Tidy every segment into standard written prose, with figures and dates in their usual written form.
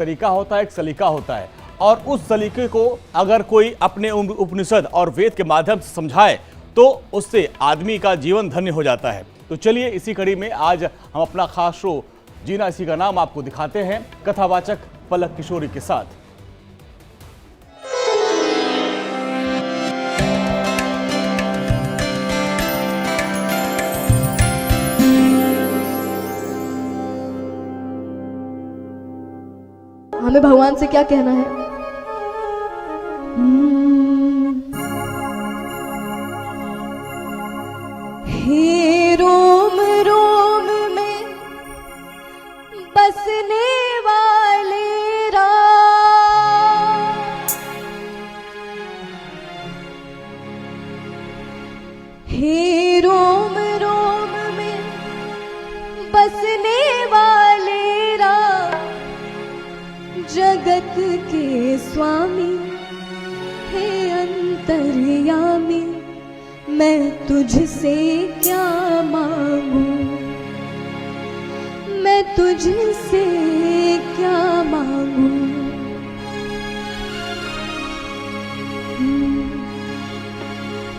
तरीका होता है, एक सलीका होता है, और उस सलीके को अगर कोई अपने उपनिषद और वेद के माध्यम से समझाए तो उससे आदमी का जीवन धन्य हो जाता है। तो चलिए इसी कड़ी में आज हम अपना खास शो जीना इसी का नाम आपको दिखाते हैं कथावाचक पलक किशोरी के साथ। हमें भगवान से क्या कहना है? हे रोम रोम में बसने वाले राम, हे रोम रोम में बसने वाले राम, जगत के स्वामी हे अंतर्यामी, मैं तुझसे क्या मांगू, मैं तुझसे क्या मांगू।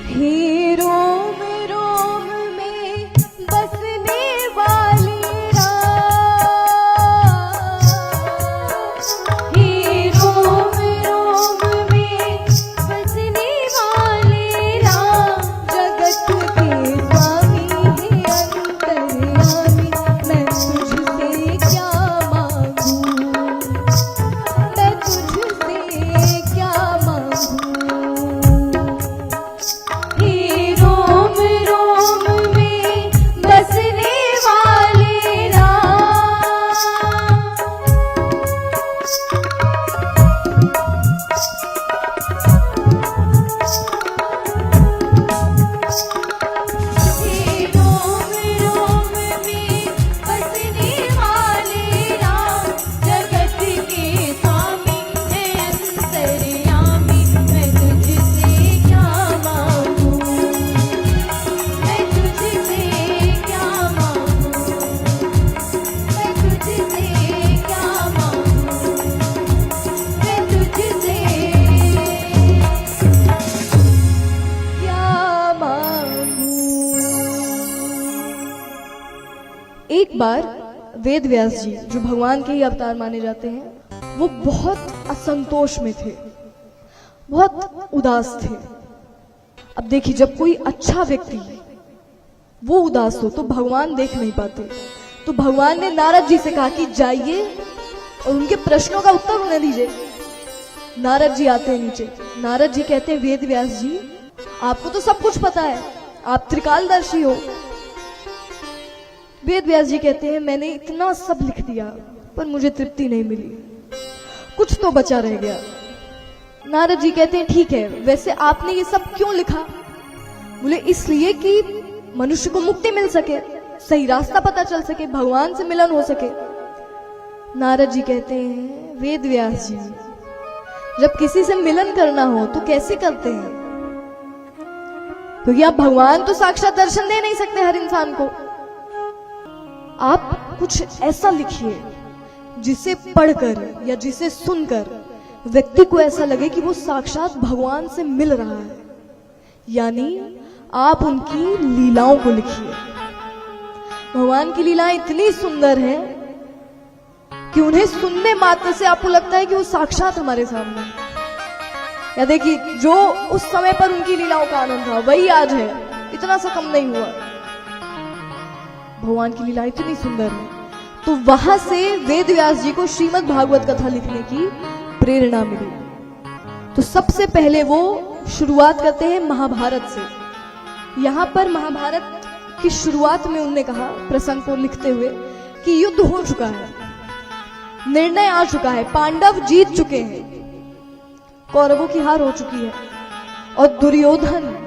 हे रोम रोम में बसने वाले एक बार वेद व्यास जी, जो भगवान के ही अवतार माने जाते हैं, वो बहुत असंतोष में थे, बहुत उदास थे। अब देखिए, जब कोई अच्छा व्यक्ति वो उदास हो तो भगवान देख नहीं पाते, तो भगवान ने नारद जी से कहा कि जाइए और उनके प्रश्नों का उत्तर उन्हें दीजिए। नारद जी आते हैं नीचे। नारद जी कहते हैं, वेद व्यास जी, आपको तो सब कुछ पता है, आप त्रिकालदर्शी हो। वेद व्यास जी कहते हैं, मैंने इतना सब लिख दिया पर मुझे तृप्ति नहीं मिली, कुछ तो बचा रह गया। नारद जी कहते हैं, ठीक है, वैसे आपने ये सब क्यों लिखा? बोले, इसलिए कि मनुष्य को मुक्ति मिल सके, सही रास्ता पता चल सके, भगवान से मिलन हो सके। नारद जी कहते हैं, वेद व्यास जी, जब किसी से मिलन करना हो तो कैसे करते हैं? क्योंकि आप भगवान तो साक्षात दर्शन दे नहीं सकते हर इंसान को। आप कुछ ऐसा लिखिए जिसे पढ़कर या जिसे सुनकर व्यक्ति को ऐसा लगे कि वो साक्षात भगवान से मिल रहा है। यानी आप उनकी लीलाओं को लिखिए। भगवान की लीलाएं इतनी सुंदर हैं कि उन्हें सुनने मात्र से आपको लगता है कि वो साक्षात हमारे सामने। या देखिए, जो उस समय पर उनकी लीलाओं का आनंद था वही आज है, इतना सा कम नहीं हुआ। भगवान की लीला इतनी सुंदर है। तो वहां से वेद व्यास जी को श्रीमद् भागवत कथा लिखने की प्रेरणा मिली। तो सबसे पहले वो शुरुआत करते हैं महाभारत से। यहां पर महाभारत की शुरुआत में उन्होंने कहा, प्रसंग को लिखते हुए, कि युद्ध हो चुका है, निर्णय आ चुका है, पांडव जीत चुके हैं, कौरवों की हार हो चुकी है, और दुर्योधन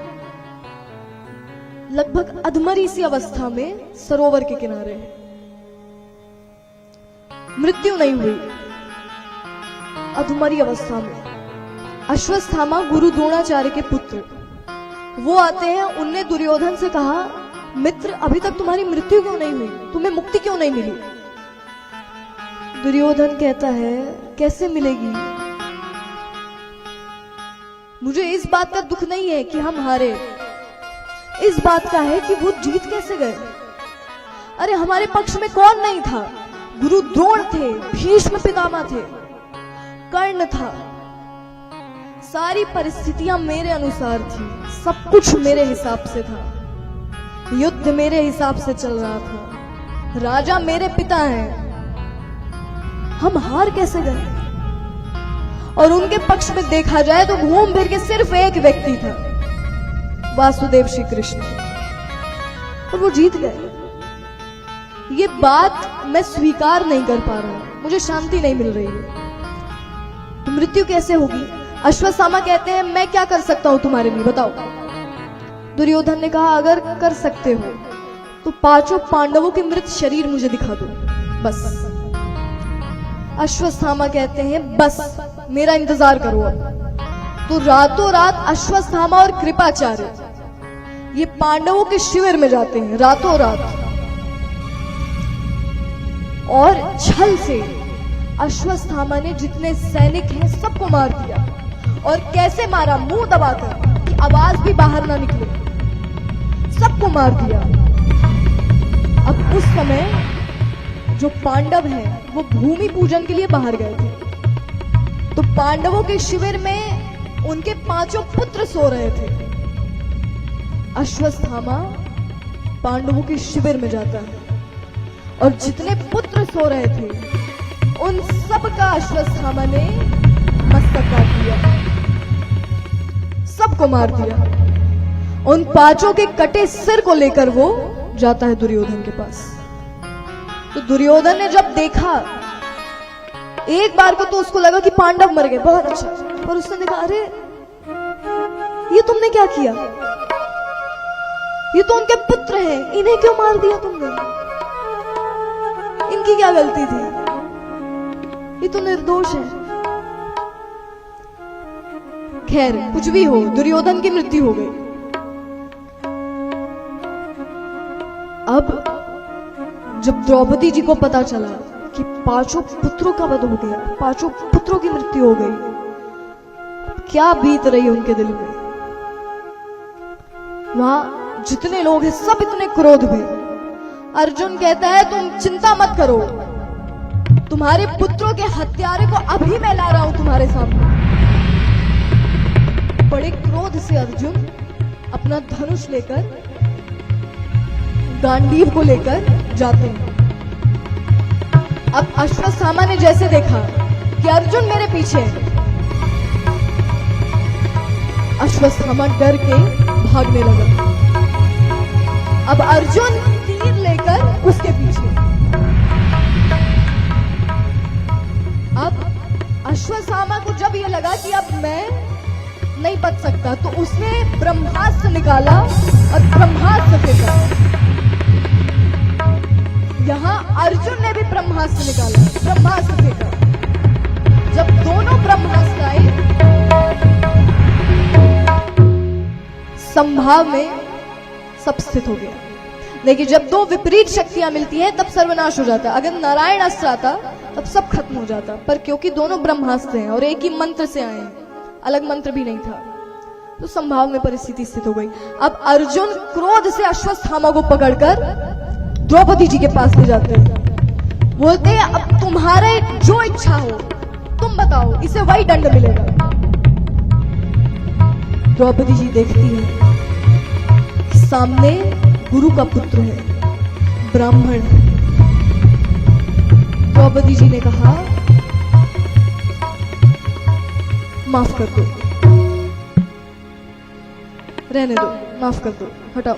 लगभग अधमरी सी अवस्था में सरोवर के किनारे है। मृत्यु नहीं हुई, अधमरी अवस्था में। अश्वत्थामा गुरु द्रोणाचार्य के पुत्र वो आते हैं। उनने दुर्योधन से कहा, मित्र, अभी तक तुम्हारी मृत्यु क्यों नहीं हुई, तुम्हें मुक्ति क्यों नहीं मिली? दुर्योधन कहता है, कैसे मिलेगी। मुझे इस बात का दुख नहीं है कि हम हारे, इस बात का है कि वो जीत कैसे गए। अरे हमारे पक्ष में कौन नहीं था? गुरु द्रोण थे, भीष्म पितामह थे, कर्ण था। सारी परिस्थितियां मेरे अनुसार थी, सब कुछ मेरे हिसाब से था, युद्ध मेरे हिसाब से चल रहा था, राजा मेरे पिता हैं। हम हार कैसे गए? और उनके पक्ष में देखा जाए तो घूम फिर के सिर्फ एक व्यक्ति था, वासुदेव श्री कृष्ण, और वो जीत गए। ये बात मैं स्वीकार नहीं कर पा रहा हूं, मुझे शांति नहीं मिल रही है। तो मृत्यु कैसे होगी? अश्वत्थामा कहते हैं मैं क्या कर सकता हूं तुम्हारे लिए, बताओ। दुर्योधन ने कहा अगर कर सकते हो तो पांचों पांडवों के मृत शरीर मुझे दिखा दो, बस। अश्वत्थामा कहते हैं बस मेरा इंतजार करो अब। तो रातों रात अश्वत्थामा और कृपाचार्य ये पांडवों के शिविर में जाते हैं रातों रात, और छल से अश्वत्थामा ने जितने सैनिक हैं सबको मार दिया। और कैसे मारा? मुंह दबाकर कि आवाज भी बाहर ना निकले, सबको मार दिया। अब उस समय जो पांडव हैं वो भूमि पूजन के लिए बाहर गए थे। तो पांडवों के शिविर में उनके पांचों पुत्र सो रहे थे। अश्वत्थामा पांडवों के शिविर में जाता है और जितने पुत्र सो रहे थे उन सब का अश्वत्थामा ने मस्तक काट दिया, सबको मार दिया। उन पांचों के कटे सिर को लेकर वो जाता है दुर्योधन के पास। तो दुर्योधन ने जब देखा, एक बार को तो उसको लगा कि पांडव मर गए, बहुत अच्छा, पर उसने देखा अरे ये तुमने क्या किया, ये तो उनके पुत्र हैं, इन्हें क्यों मार दिया तुमने, इनकी क्या गलती थी, ये तो निर्दोष है। खैर कुछ भी हो, दुर्योधन की मृत्यु हो गई। अब जब द्रौपदी जी को पता चला कि पांचों पुत्रों का वध हो गया, पांचों पुत्रों की मृत्यु हो गई, क्या बीत रही उनके दिल में। वहां जितने लोग हैं सब इतने क्रोध में। अर्जुन कहता है तुम चिंता मत करो, तुम्हारे पुत्रों के हत्यारे को अभी मैं ला रहा हूं तुम्हारे सामने। बड़े क्रोध से अर्जुन अपना धनुष लेकर, गांडीव को लेकर जाते हैं। अब अश्वत्थामा ने जैसे देखा कि अर्जुन मेरे पीछे है, अश्वत्थामा डर के भागने लगा। अब अर्जुन तीर लेकर उसके पीछे। अब अश्वत्थामा को जब ये लगा कि अब मैं नहीं बच सकता, तो उसने ब्रह्मास्त्र निकाला और ब्रह्मास्त्र फेंका। यहां अर्जुन ने भी ब्रह्मास्त्र निकाला, ब्रह्मास्त्र फेंका। जब दोनों ब्रह्मास्त्र आए, संभाव में सब स्थित हो गया। लेकिन जब दो विपरीत शक्तियां मिलती हैं तब सर्वनाश हो जाता है। अगर नारायण अस्त्र आता तब सब खत्म हो जाता, पर क्योंकि दोनों ब्रह्मास्त्र हैं और एक ही मंत्र से आए हैं, अलग मंत्र भी नहीं था, तो संभाव में परिस्थिति स्थित हो गई। अब अर्जुन क्रोध से अश्वत्थामा को पकड़कर द्रौपदी जी के पास ले जाते हैं। बोलते हैं अब तुम्हारे जो इच्छा हो तुम बताओ, इसे वही दंड मिलेगा। द्रौपदी जी देखती है सामने गुरु का पुत्र है, ब्राह्मण है। द्रौपदी जी ने कहा माफ कर दो, रहने दो, माफ कर दो, हटाओ।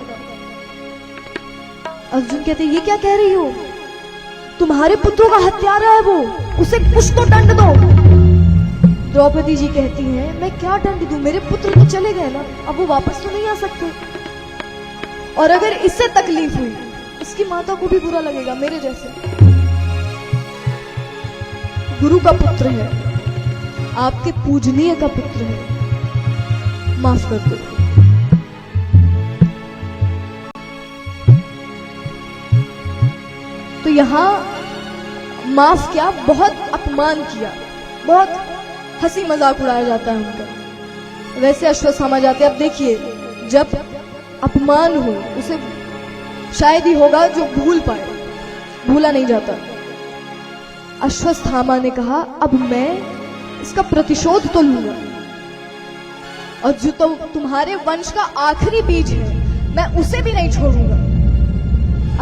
अर्जुन कहते ये क्या कह रही हो, तुम्हारे पुत्रों का हत्यारा है वो, उसे कुछ तो दंड दो। द्रौपदी जी कहती हैं मैं क्या दंड दूं, मेरे पुत्र तो चले गए ना, अब वो वापस तो नहीं आ सकते, और अगर इससे तकलीफ हुई इसकी माता को भी बुरा लगेगा मेरे जैसे। गुरु का पुत्र है, आपके पूजनीय का पुत्र है, माफ कर दो। तो यहां माफ क्या, बहुत अपमान किया, बहुत हंसी मजाक उड़ाया जाता है उनका। वैसे अश्वत्थामा जाते, अब देखिए जब अपमान हो उसे शायद ही होगा जो भूल पाए, भूला नहीं जाता। अश्वत्थामा ने कहा अब मैं इसका प्रतिशोध तो लूंगा, और जो तुम्हारे वंश का आखिरी बीज है मैं उसे भी नहीं छोड़ूंगा।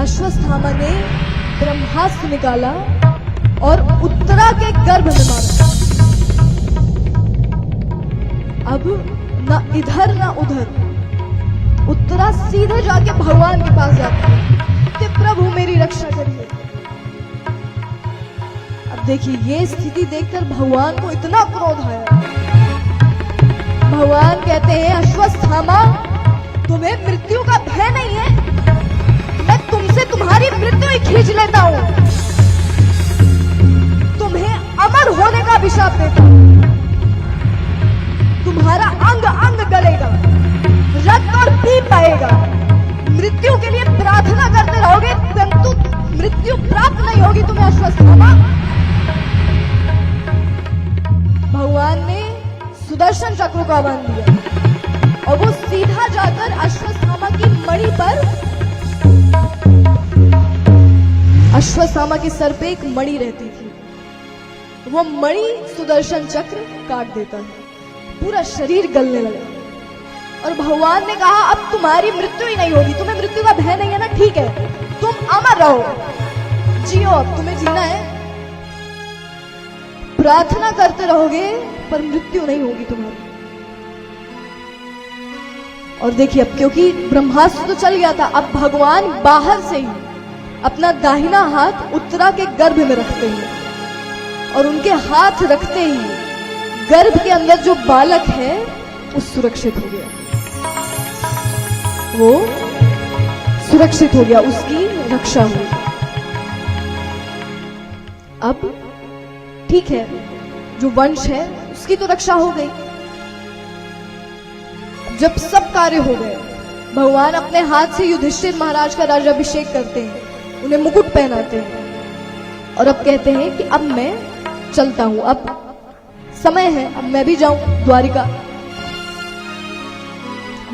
अश्वत्थामा ने ब्रह्मास्त्र निकाला और उत्तरा के गर्भ में मारा। अब ना इधर ना उधर, उत्तरा सीधे जाके भगवान के पास जाती है कि प्रभु मेरी रक्षा करिए। अब देखिए ये स्थिति देखकर भगवान को इतना क्रोध आया। भगवान कहते हैं अश्वत्थामा तुम्हें मृत्यु का भय नहीं है, मैं तुमसे तुम्हारी मृत्यु ही खींच लेता हूं, तुम्हें अमर होने का अभिशाप देता हूं, तुम्हारा अंग अंग गलेगा, रक्त और पी पाएगा, मृत्यु के लिए प्रार्थना करते रहोगे परंतु मृत्यु प्राप्त नहीं होगी तुम्हें अश्वत्थामा। भगवान ने सुदर्शन चक्र का बांध दिया और वो सीधा जाकर अश्वत्थामा की मणि पर, अश्वत्थामा के सर पे एक मणि रहती थी, वो मणि सुदर्शन चक्र काट देता है, पूरा शरीर गलने लगा। और भगवान ने कहा अब तुम्हारी मृत्यु ही नहीं होगी, तुम्हें मृत्यु का भय नहीं है ना, ठीक है तुम अमर रहो, जियो, अब तुम्हें जीना है, प्रार्थना करते रहोगे पर मृत्यु नहीं होगी तुम्हारी। और देखिए अब क्योंकि ब्रह्मास्त्र तो चल गया था, अब भगवान बाहर से ही अपना दाहिना हाथ उत्तरा के गर्भ में रखते हैं और उनके हाथ रखते ही गर्भ के अंदर जो बालक है वो सुरक्षित हो गया, वो सुरक्षित हो गया, उसकी रक्षा हुई। अब ठीक है जो वंश है उसकी तो रक्षा हो गई। जब सब कार्य हो गए भगवान अपने हाथ से युधिष्ठिर महाराज का राज्याभिषेक करते हैं, उन्हें मुकुट पहनाते हैं और अब कहते हैं कि अब मैं चलता हूं, अब समय है, अब मैं भी जाऊं द्वारिका।